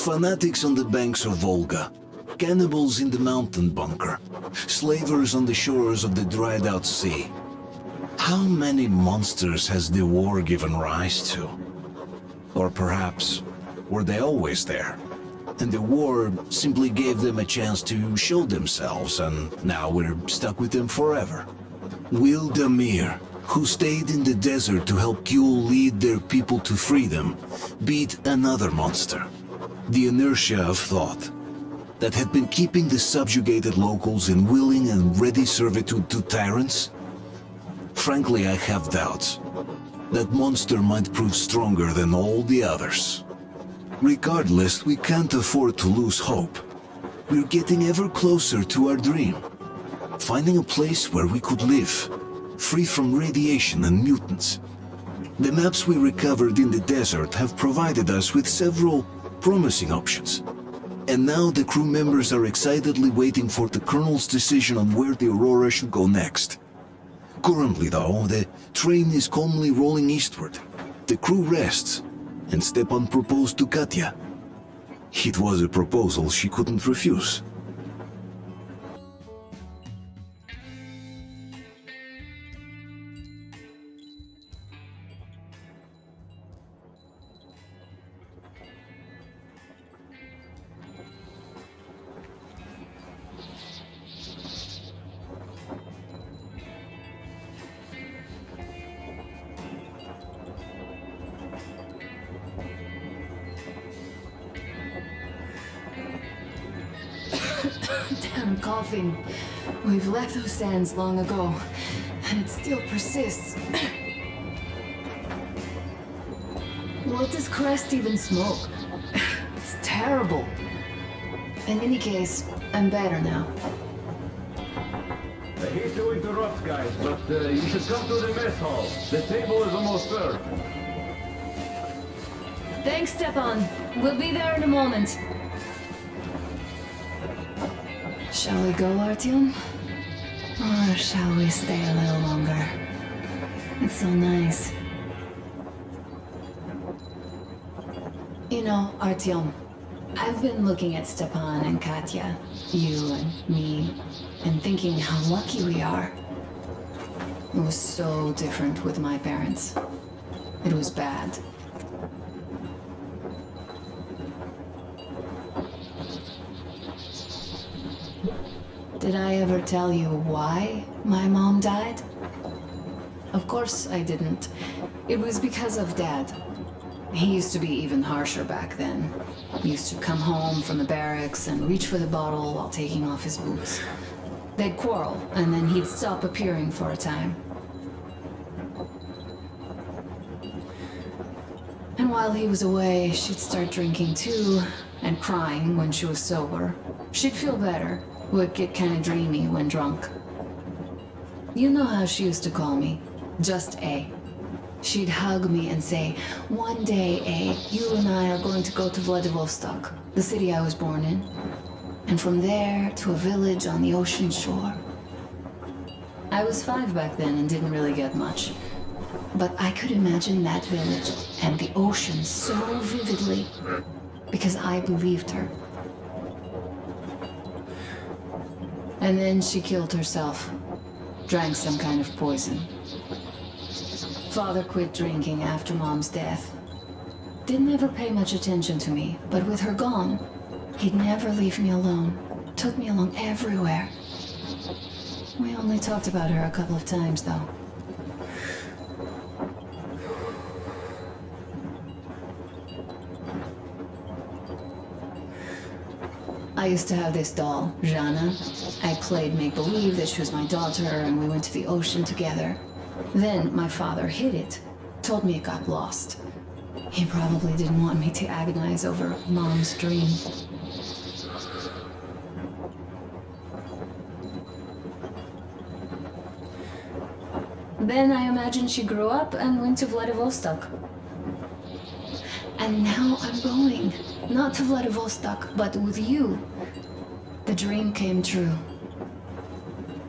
Fanatics on the banks of Volga, cannibals in the mountain bunker, slavers on the shores of the dried-out sea. How many monsters has the war given rise to? Or perhaps, were they always there? And the war simply gave them a chance to show themselves, and now we're stuck with them forever. Will Damir, who stayed in the desert to help Kul lead their people to freedom, beat another monster. The inertia of thought that had been keeping the subjugated locals in willing and ready servitude to tyrants? Frankly, I have doubts. That monster might prove stronger than all the others. Regardless, we can't afford to lose hope. We're getting ever closer to our dream. Finding a place where we could live, free from radiation and mutants. The maps we recovered in the desert have provided us with several promising options. And now the crew members are excitedly waiting for the Colonel's decision on where the Aurora should go next. Currently, though, the train is calmly rolling eastward. The crew rests, and Stepan proposed to Katya. It was a proposal she couldn't refuse. Damn coughing. We've left those sands long ago, and it still persists. What does Crest even smoke? It's terrible. In any case, I'm better now. I hate to interrupt, guys, but you should come to the mess hall. The table is almost served. Thanks, Stepan. We'll be there in a moment. Shall we go, Artyom? Or shall we stay a little longer? It's so nice. You know, Artyom, I've been looking at Stepan and Katya, you and me, and thinking how lucky we are. It was so different with my parents. It was bad. Did I ever tell you why my mom died? Of course I didn't. It was because of Dad. He used to be even harsher back then. He used to come home from the barracks and reach for the bottle while taking off his boots. They'd quarrel, and then he'd stop appearing for a time. And while he was away, she'd start drinking too, and crying when she was sober. She'd feel better, would get kinda dreamy when drunk. You know how she used to call me? Just A. She'd hug me and say, "One day, A, you and I are going to go to Vladivostok, the city I was born in. And from there to a village on the ocean shore." I was 5 back then and didn't really get much. But I could imagine that village and the ocean so vividly because I believed her. And then she killed herself. Drank some kind of poison. Father quit drinking after Mom's death. Didn't ever pay much attention to me, but with her gone, he'd never leave me alone. Took me along everywhere. We only talked about her a couple of times, though. I used to have this doll, Jana. I played make-believe that she was my daughter, and we went to the ocean together. Then my father hid it, told me it got lost. He probably didn't want me to agonize over Mom's dream. Then I imagine she grew up and went to Vladivostok. And now I'm going. Not to Vladivostok, but with you. The dream came true.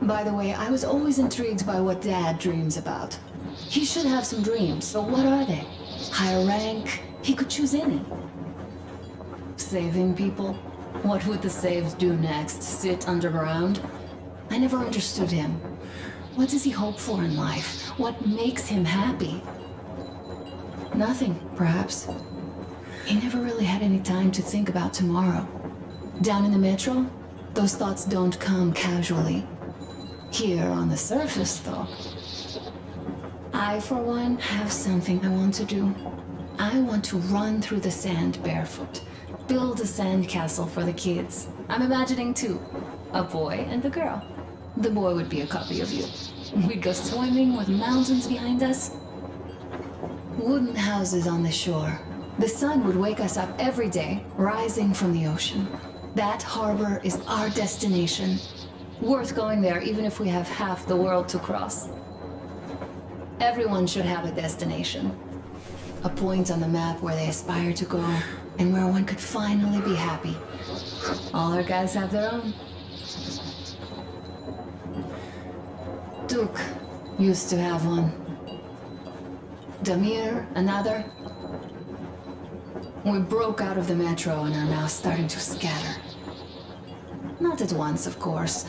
By the way, I was always intrigued by what Dad dreams about. He should have some dreams, so what are they? Higher rank? He could choose any. saving people? What would the saved do next? Sit underground? I never understood him. What does he hope for in life? What makes him happy? Nothing, perhaps. He never really had any time to think about tomorrow. Down in the metro, those thoughts don't come casually. Here on the surface, though. I, for one, have something I want to do. I want to run through the sand barefoot. Build a sandcastle for the kids. I'm imagining two. A boy and a girl. The boy would be a copy of you. We'd go swimming with mountains behind us. Wooden houses on the shore. The sun would wake us up every day, rising from the ocean. That harbor is our destination. Worth going there even if we have half the world to cross. Everyone should have a destination. A point on the map where they aspire to go, and where one could finally be happy. All our guys have their own. Duke used to have one. Damir, another. We broke out of the metro and are now starting to scatter. Not at once, of course.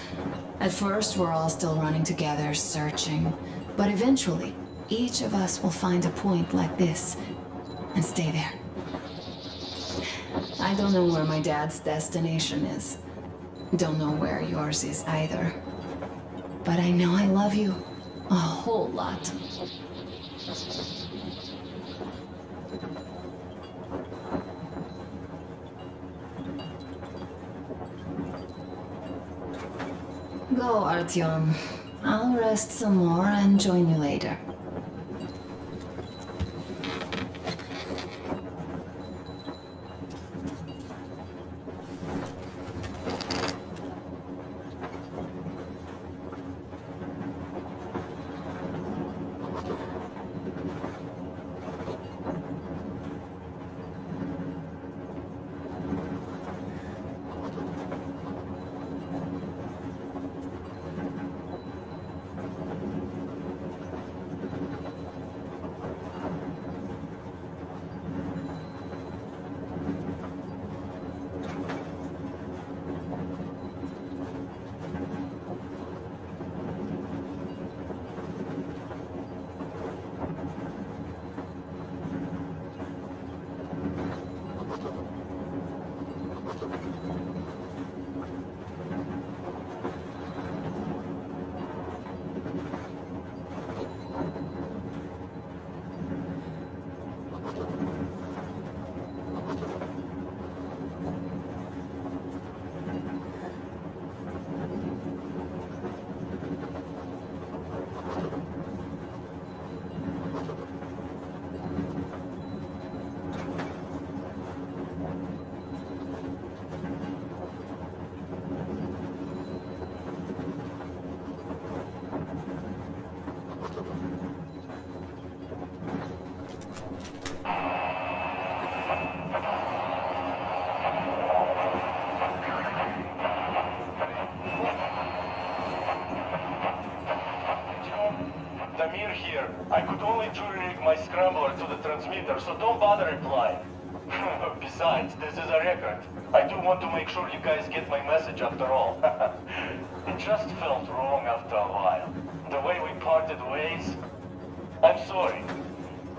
At first, we're all still running together, searching. But eventually, each of us will find a point like this and stay there. I don't know where my dad's destination is. Don't know where yours is either. But I know I love you a whole lot. Go, Artyom. I'll rest some more and join you later. Damir here. I could only jury-rig my scrambler to the transmitter, so don't bother replying. Besides, this is a record. I do want to make sure you guys get my message after all. It just felt wrong after a while. The way we parted ways. I'm sorry.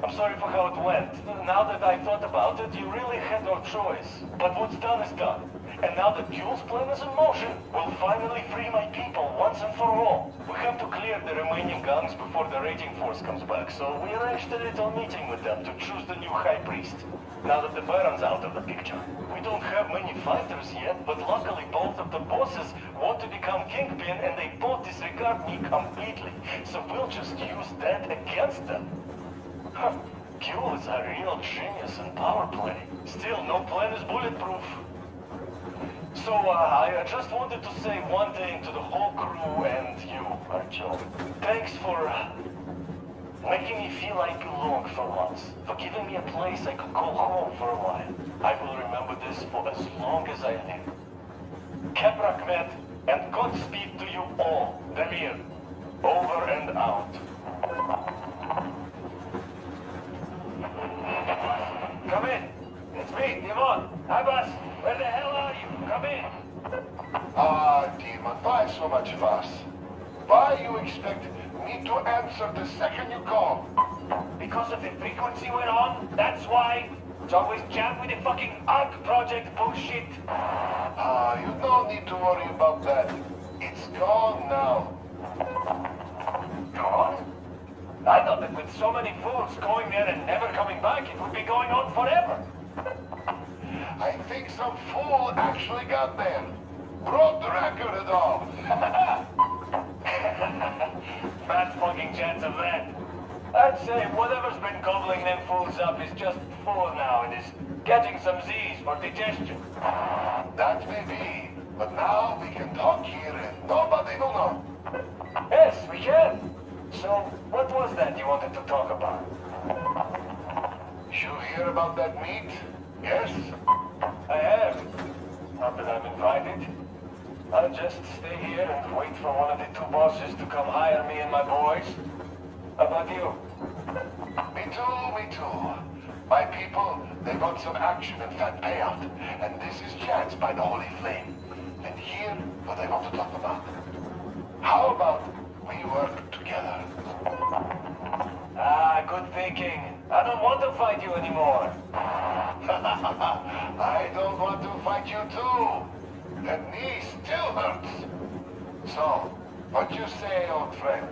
I'm sorry for how it went. Now that I thought about it, you really had no choice. But what's done is done. And now that Jules' plan is in motion, we'll finally free my people once and for all. We have to clear the remaining guns before the raiding force comes back, so we arranged a little meeting with them to choose the new High Priest. Now that the Baron's out of the picture. We don't have many fighters yet, but luckily both of the bosses want to become Kingpin and they both disregard me completely. So we'll just use that against them. Huh. Q is a real genius in power play. Still, no plan is bulletproof. So, I just wanted to say one thing to the whole crew and you, Artyom. Thanks for making me feel I belong for once. For giving me a place I could call home for a while. I will remember this for as long as I live. Keprak met, and Godspeed to you all. Damir, over and out. Come in. It's me, Yvonne. Hi, boss. so much fuss? Why you expect me to answer the second you call? Because of the frequency we're on? That's why? It's always jammed with the fucking ARC project bullshit. You don't need to worry about that. It's gone now. Gone? I thought that with so many fools going there and never coming back, it would be going on forever. I think some fool actually got there. Broke the record and all. Fat fucking chance of that. I'd say whatever's been gobbling them fools up is just full now and is getting some Z's for digestion. That may be, but now we can talk here and nobody will know. Yes, we can. So, what was that you wanted to talk about? You hear about that meet? Yes? I have. Not that I'm invited. I'll just stay here and wait for one of the two bosses to come hire me and my boys. How about you? Me too. My people, they want some action and fat payout. And this is chance by the Holy Flame. And here, what I want to talk about. How about we work together? Ah, good thinking. I don't want to fight you anymore. I don't want to fight you too. The knee still hurts. So, what you say, old friend?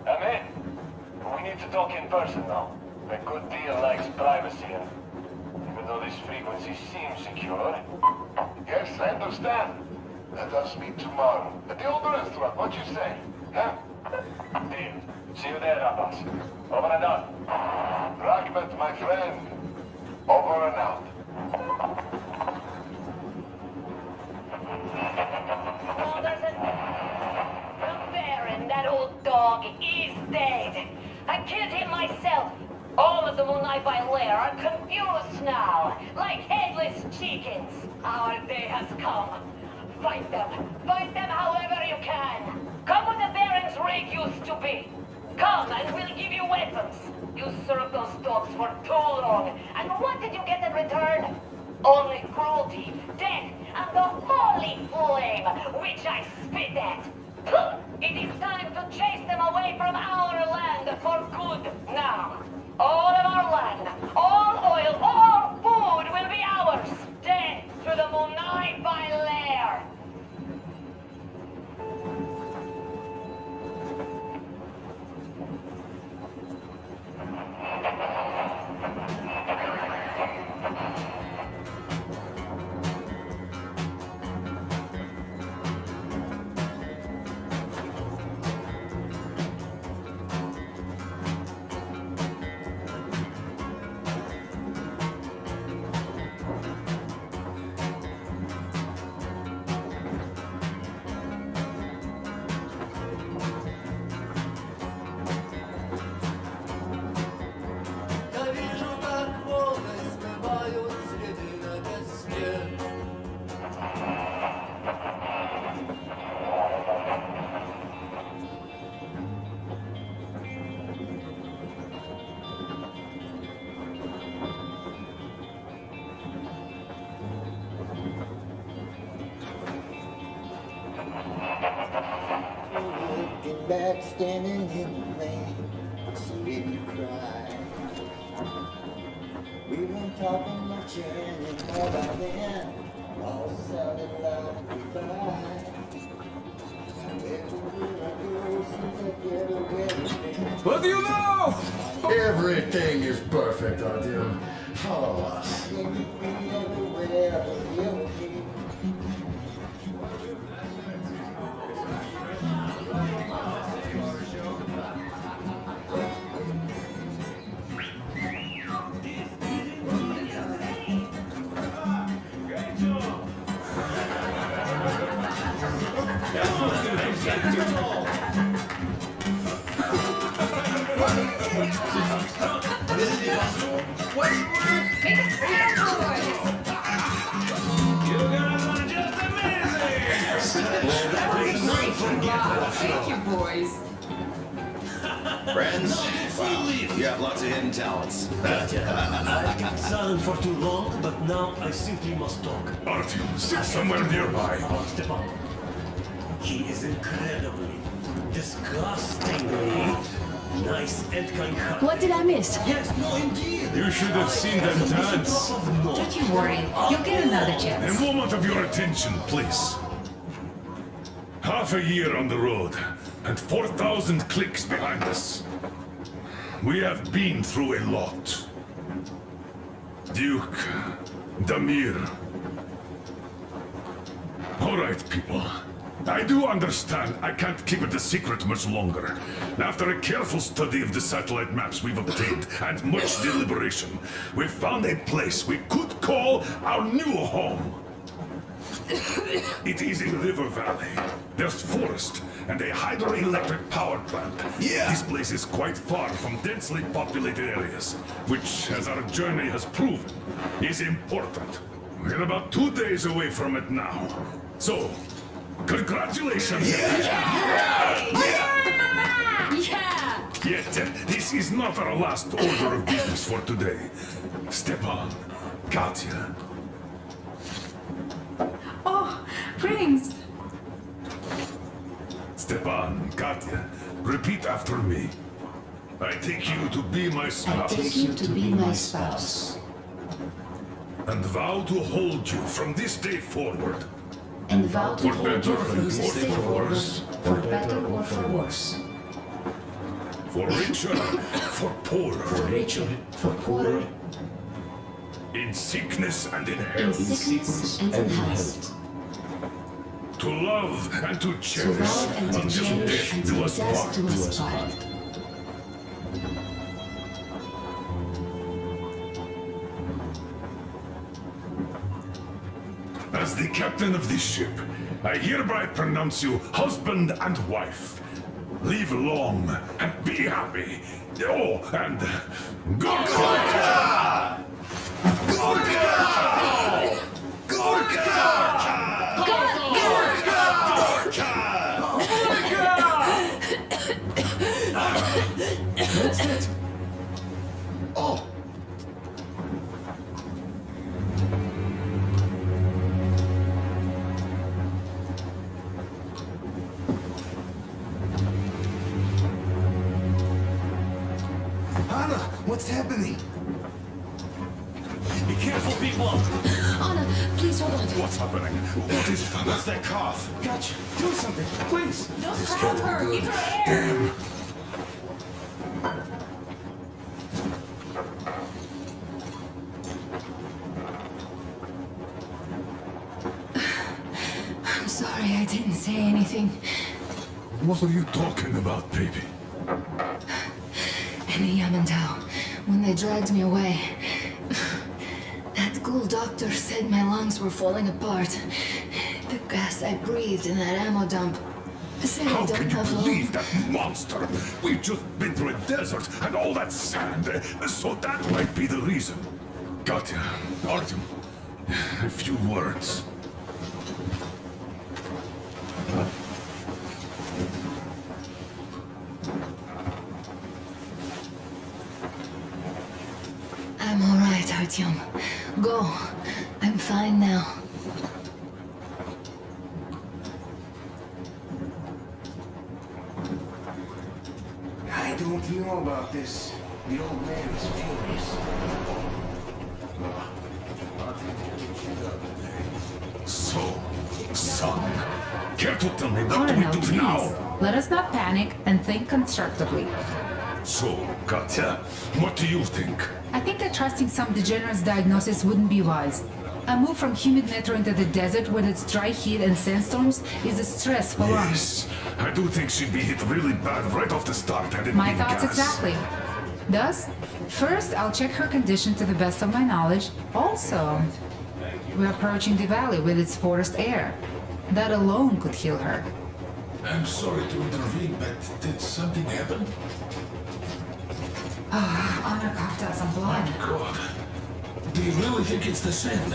I'm in. We need to talk in person now. A good deal likes privacy, and even though this frequency seems secure... Yes, I understand. Let us meet tomorrow at the old restaurant. What you say? Huh? Deal. See you there, Abbas. Over and out. Rakhmet, my friend. Over and out. The Baron, that old dog, is dead. I killed him myself. All of the Munai lair are confused now, like headless chickens. Our day has come. Fight them. Fight them however you can. Come where the Baron's rig used to be. Come and we'll give you weapons. You served those dogs for too long. And what did you get in return? Only cruelty, death, and the holy flame, which I spit at. It is time to chase them away from our land for good now. All of our land, all oil, all food will be ours. Dead to the Munai lair. Looking back, standing in the rain, seeing you cry. We weren't talking much anymore by then, all sounded like goodbye. Where will I go since I get away? What do you know? Everything is perfect, Artyom. Follow us. Can you be everywhere but here with me? Thank you, boys. Friends, wow, you have lots of hidden talents. I've kept silent for too long, but now I simply must talk. Artyom, sit somewhere nearby. I'll step up. He is incredibly, disgustingly nice and kind. What did I miss? Yes, no, indeed. You should have seen them dance. Don't you worry. You'll get another chance. A moment of your attention, please. Half a year on the road, and 4,000 clicks behind us. We have been through a lot. Duke, Damir. All right, people. I do understand I can't keep it a secret much longer. After a careful study of the satellite maps we've obtained and much deliberation, we've found a place we could call our new home. It is in River Valley. There's forest and a hydroelectric power plant. Yeah. This place is quite far from densely populated areas, which, as our journey has proven, is important. We're about 2 days away from it now. So, congratulations! Yeah! Yet, this is not our last order of business for today. Stepan, Katya. Oh, Prince! Stepan, Katya, repeat after me. I take you to be my spouse. I take you to be my spouse. And vow to hold you from this day forward. And vow to For hold you better from this or day for forward, worse. for better or for worse. For richer, for poorer. For richer, for poorer, In sickness and in in health. sickness and in health. To love and to To cherish love and to until cherish death do until us death part. do us part. As the captain of this ship, I hereby pronounce you husband and wife. Live long and be happy. Oh, and Gorka! Gorka! Gorka! That's it. Oh. Anna, what's happening? Be careful, people! Anna, please hold on. what's happening? What is it, Anna? What's that cough? Gotcha. Do something, please. Don't crowd her! Give her air! Damn. I'm sorry I didn't say anything. What are you talking about, baby? In the Yamantau, when they dragged me away, that ghoul doctor said my lungs were falling apart. The gas I breathed in that ammo dump said I How don't can you have believe long. that monster? We've just been through a desert and all that sand, so that might be the reason. Katya, Artyom, a few words. I'm all right, Artyom. Go. I'm fine now. I don't know about this. The old man is furious. So, son, care to tell me what do Colonel, we do please. now? Let us not panic and think constructively. So, Katya, what do you think? I think that trusting some degenerate's diagnosis wouldn't be wise. A move from humid metro into the desert with its dry heat and sandstorms is a stress for lungs. Yes, I do think she'd be hit really bad right off the start had it My been thoughts gas. exactly. Thus, first I'll check her condition to the best of my knowledge. Also, we're approaching the valley with its forest air. That alone could heal her. I'm sorry to intervene, but did something happen? Anna coughed out some blood. God. Do you really think it's the sand?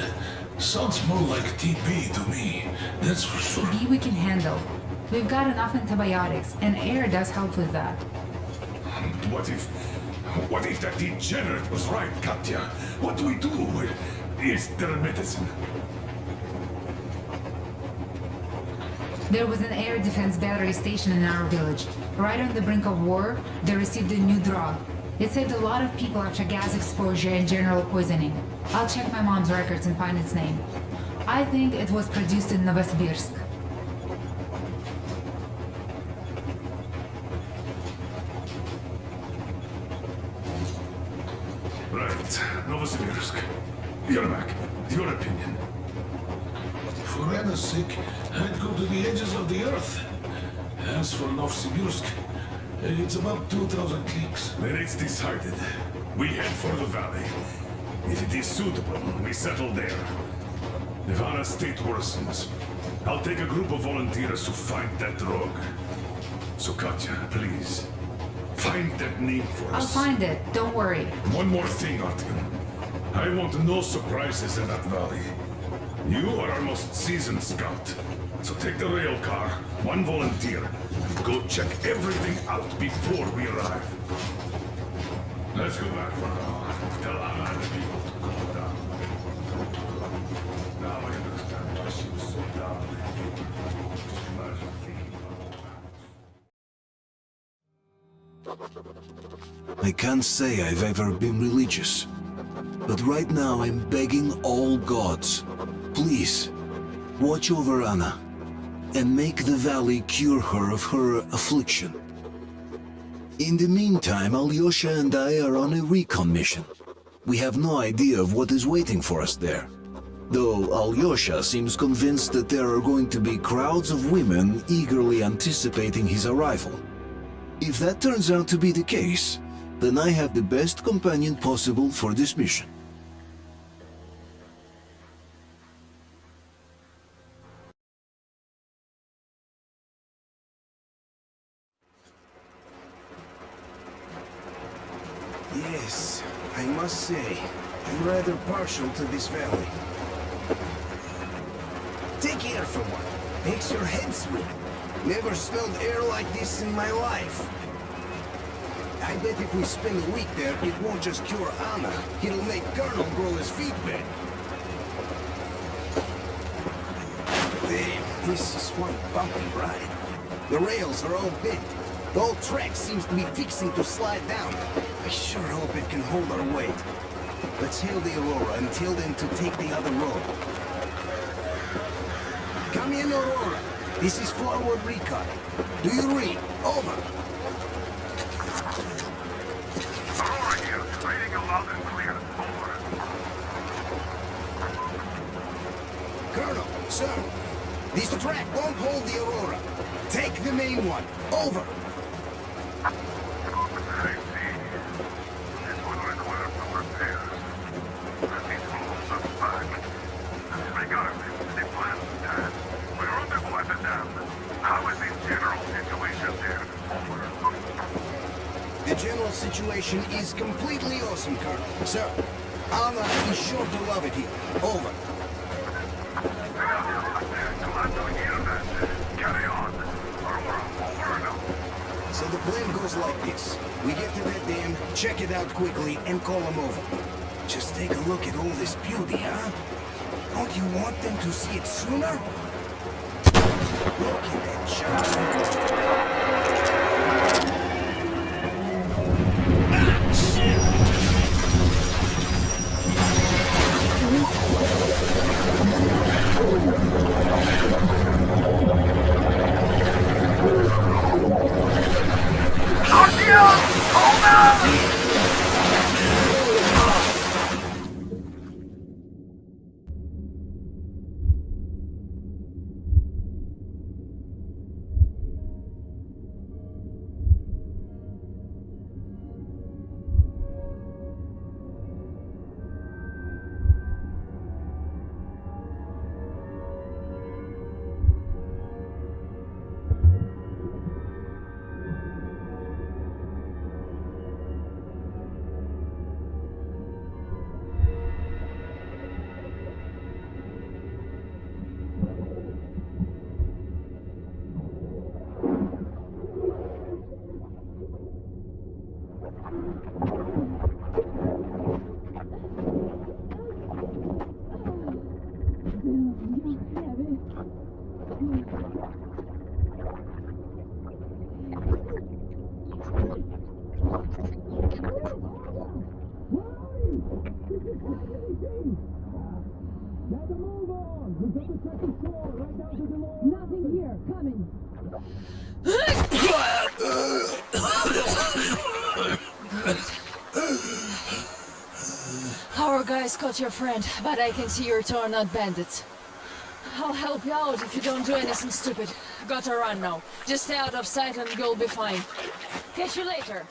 Sounds more like TB to me. That's for sure. TB we can handle. We've got enough antibiotics, and air does help with that. What if that degenerate was right, Katya? What do we do? Is there a medicine? There was an air defense battery station in our village. Right on the brink of war, they received a new drug. It saved a lot of people after gas exposure and general poisoning. I'll check my mom's records and find its name. I think it was produced in Novosibirsk. Right, Novosibirsk. Yermak, your opinion. For Anna's sake, I'd go to the edges of the earth. As for Novosibirsk, it's about 2,000 cliques. Then it's decided. We head for the valley. If it is suitable, we settle there. If Anna's state worsens, I'll take a group of volunteers to find that rogue. So Katya, please, find that name for I'll us. find it, don't worry. One more thing, Artyom. I want no surprises in that valley. You are our most seasoned scout. So take the rail car, one volunteer, and go check everything out before we arrive. Let's go back for now. Tell Anna and the people to calm down. Now I understand why she was so down. Imagine thinking about I can't say I've ever been religious, but right now I'm begging all gods, please, watch over Anna, and make the valley cure her of her affliction. In the meantime, Alyosha and I are on a recon mission. We have no idea of what is waiting for us there. Though Alyosha seems convinced that there are going to be crowds of women eagerly anticipating his arrival. If that turns out to be the case, then I have the best companion possible for this mission. Yes, I must say, I'm rather partial to this valley. Take air for one. Makes your head swim. Never smelled air like this in my life. I bet if we spend a week there, it won't just cure Anna. It'll make Colonel grow his feet back. Damn, this is one bumpy ride. The rails are all bent. The whole track seems to be fixing to slide down. I sure hope it can hold our weight. Let's hail the Aurora and tell them to take the other road. Come in, Aurora. This is forward recon. Do you read? Over. Aurora here, reading you loud and clear. Over. Colonel, sir. This track won't hold the Aurora. Take the main one. Over. I see. This will require some repairs. These moves us back. Regardless, the plan's dead. We're rendezvous at the dam. How is the general situation there? Over. The general situation is completely awesome, Colonel. Sir, Anna is sure to love it here. Over. Glad to hear that. Carry on. Aurora, over and out. So the plan goes like this. We get to that dam, check it out quickly, and call them over. Just take a look at all this beauty, huh? Don't you want them to see it sooner? Look at that shot. Ah, shit! Nothing here. Coming. Our guys caught your friend, but I can see you're torn out bandits. I'll help you out if you don't do anything stupid. Gotta run now. Just stay out of sight and you'll be fine. Catch you later.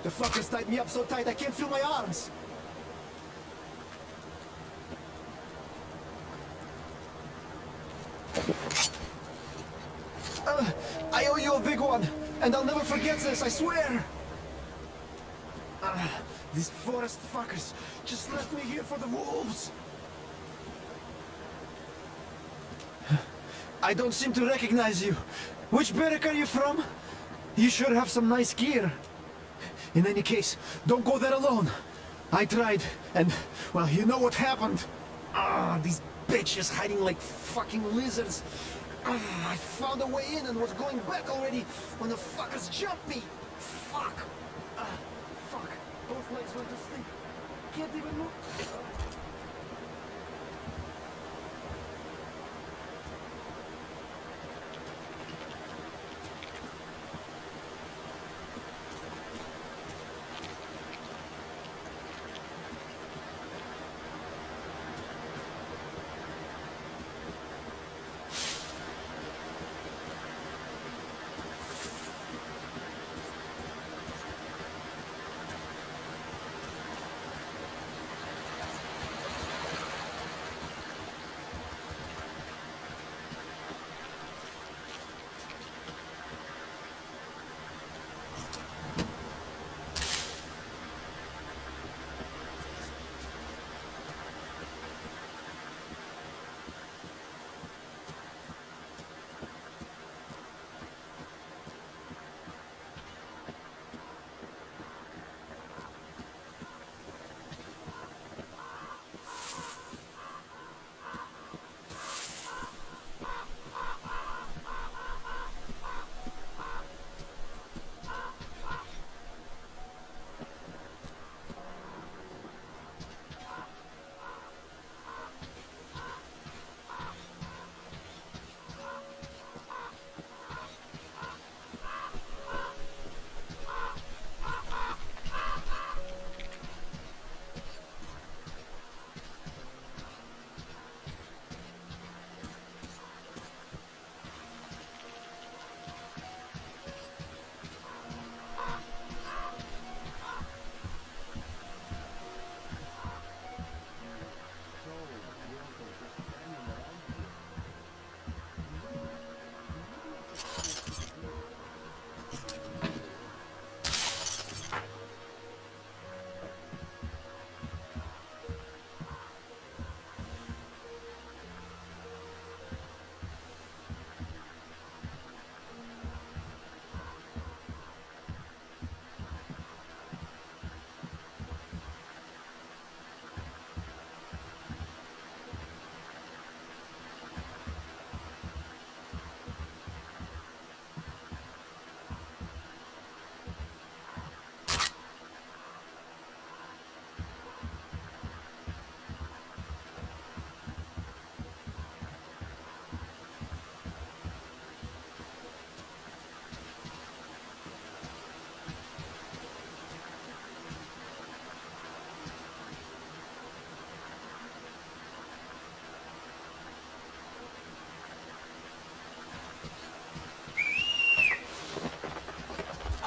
The fuckers tied me up so tight I can't feel my arms. I owe you a big one, and I'll never forget this, I swear! These forest fuckers just left me here for the wolves! I don't seem to recognize you. Which barrack are you from? You sure have some nice gear. In any case, don't go there alone. I tried, and, well, you know what happened. These bitches hiding like fucking lizards. I found a way in and was going back already when the fuckers jumped me. Fuck. Fuck. Both legs went to sleep. Can't even move.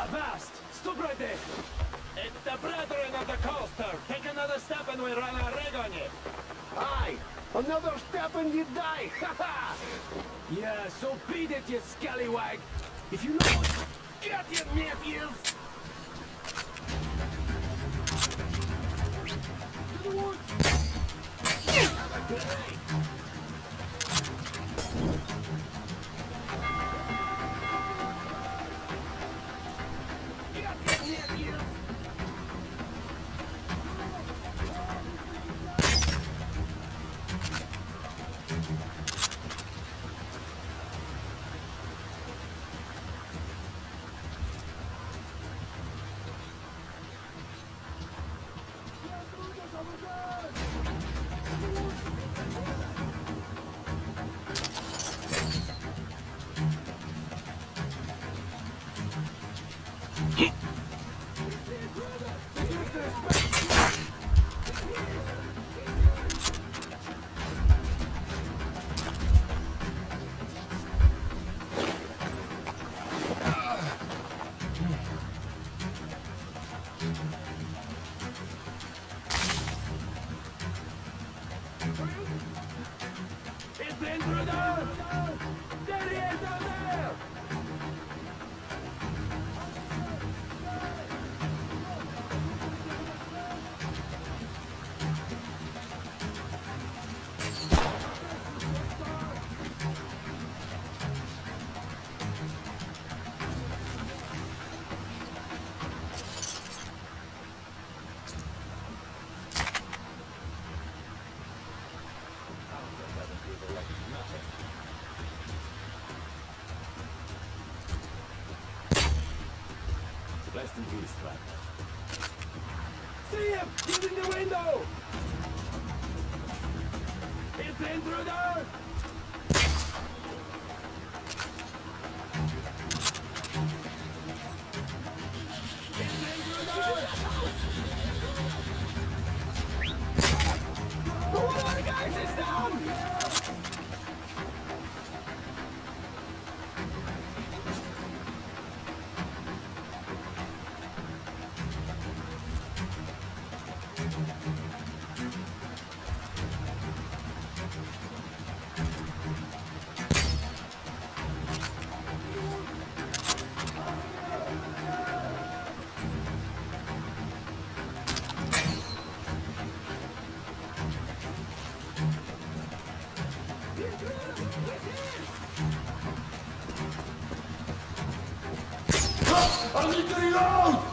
Avast! Stop right there! It's the brethren of the coaster! Take another step and we run a rig on you! Aye! Another step and you die! Ha ha! Yeah, so beat it, you scallywag! If you know what... Get your nephews! To the woods! Have a good night! Rest in peace, Tracker. See him! He's in the window! It's the intruder! One of the guys is down! I need to reload!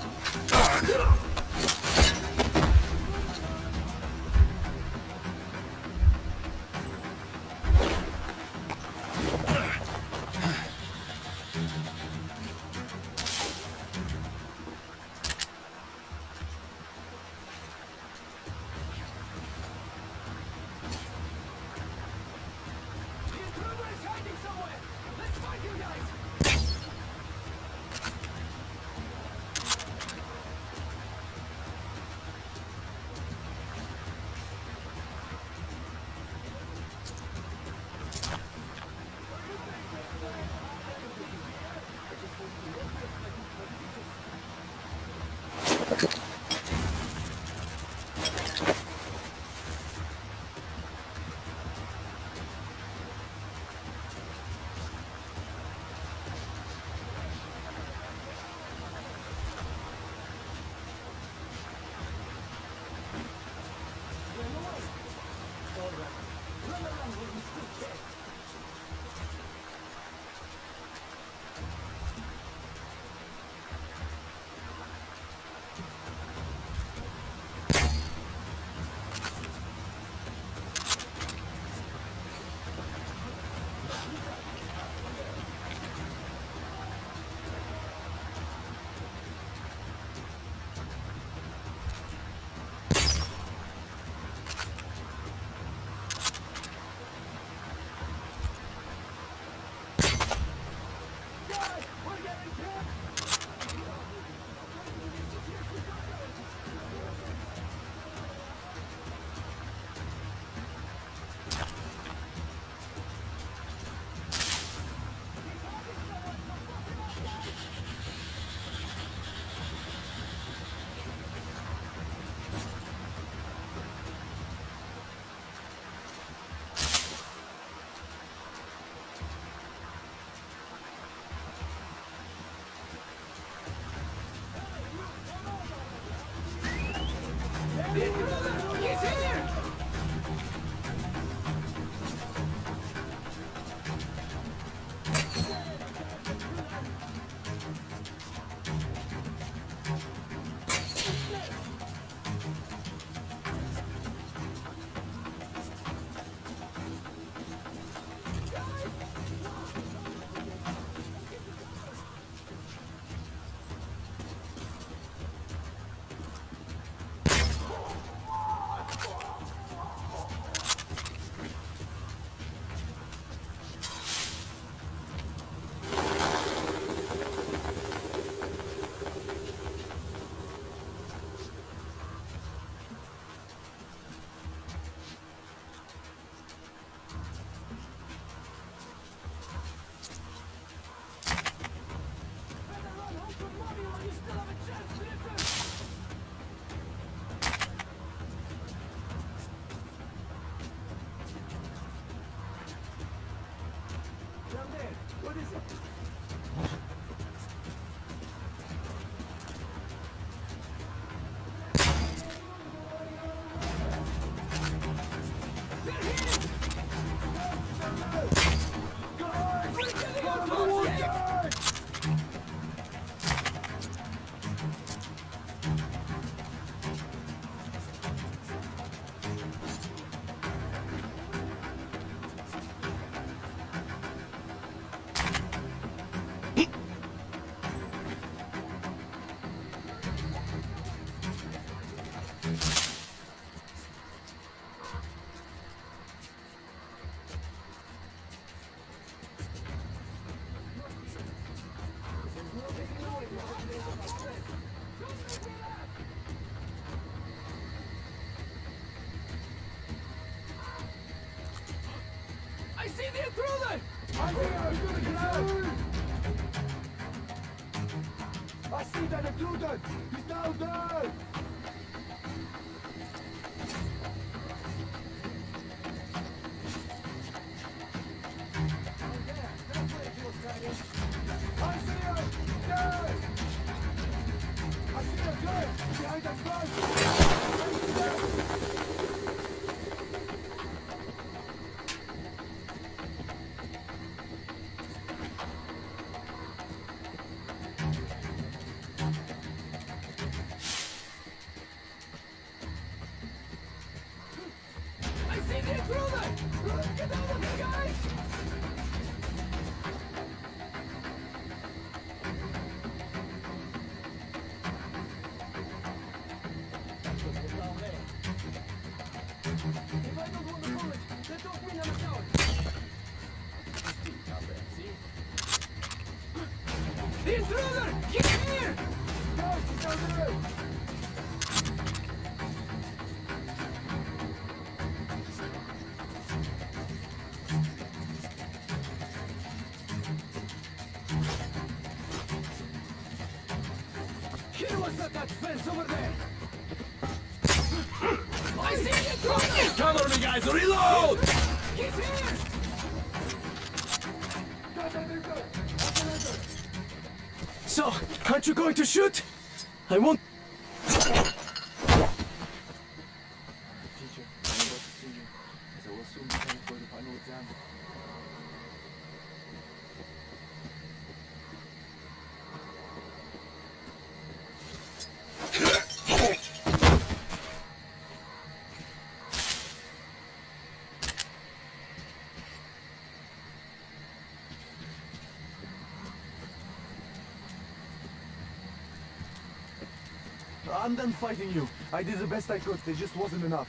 see that intruder! He's down there! I see him! There! I see him there! Behind that fence! I see the intruder! Get out of here, guys! If I don't want the bullet, then don't mean I'm a coward. The intruder! Get here! Guys, he's down there! He was at that fence over there! I see the intruder! Cover me, guys! Reload! He's here! So, aren't you going to shoot? I won't... Teacher, I'm about to see you, as I will soon be coming for the final exam. I'm done fighting you. I did the best I could. There just wasn't enough.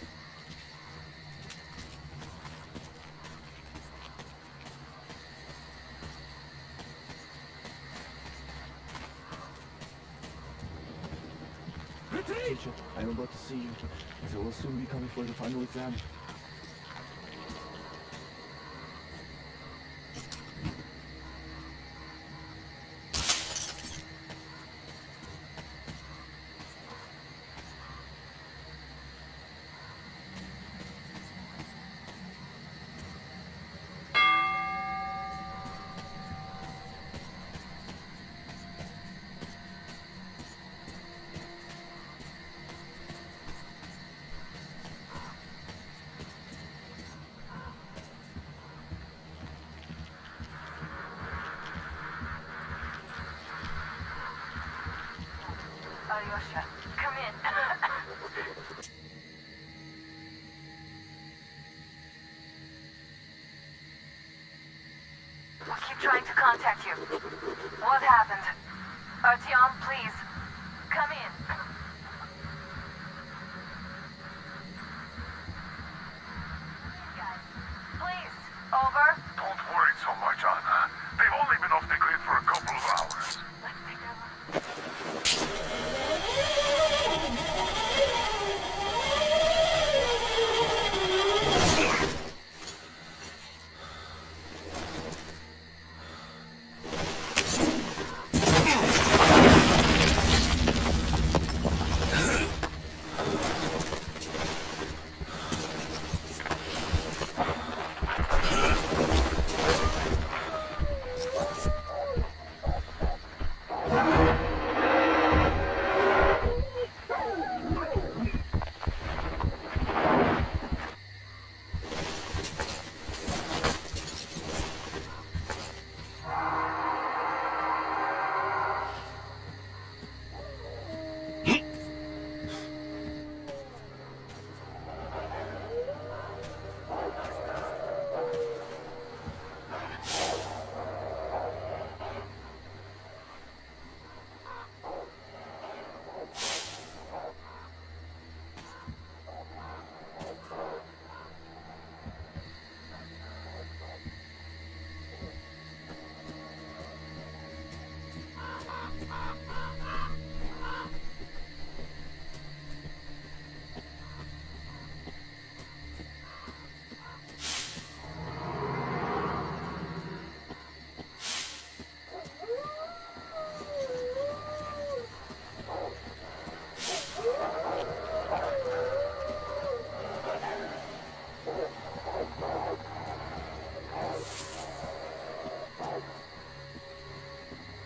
Retreat! Teacher, I'm about to see you, as I will soon be coming for the final exam. Alyosha, come in. We keep trying to contact you. What happened? Artyom, please. Come in. Guys, please. Over. Don't worry so much, Anna. They've only been off the grid for a couple of hours. Let's take a look.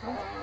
you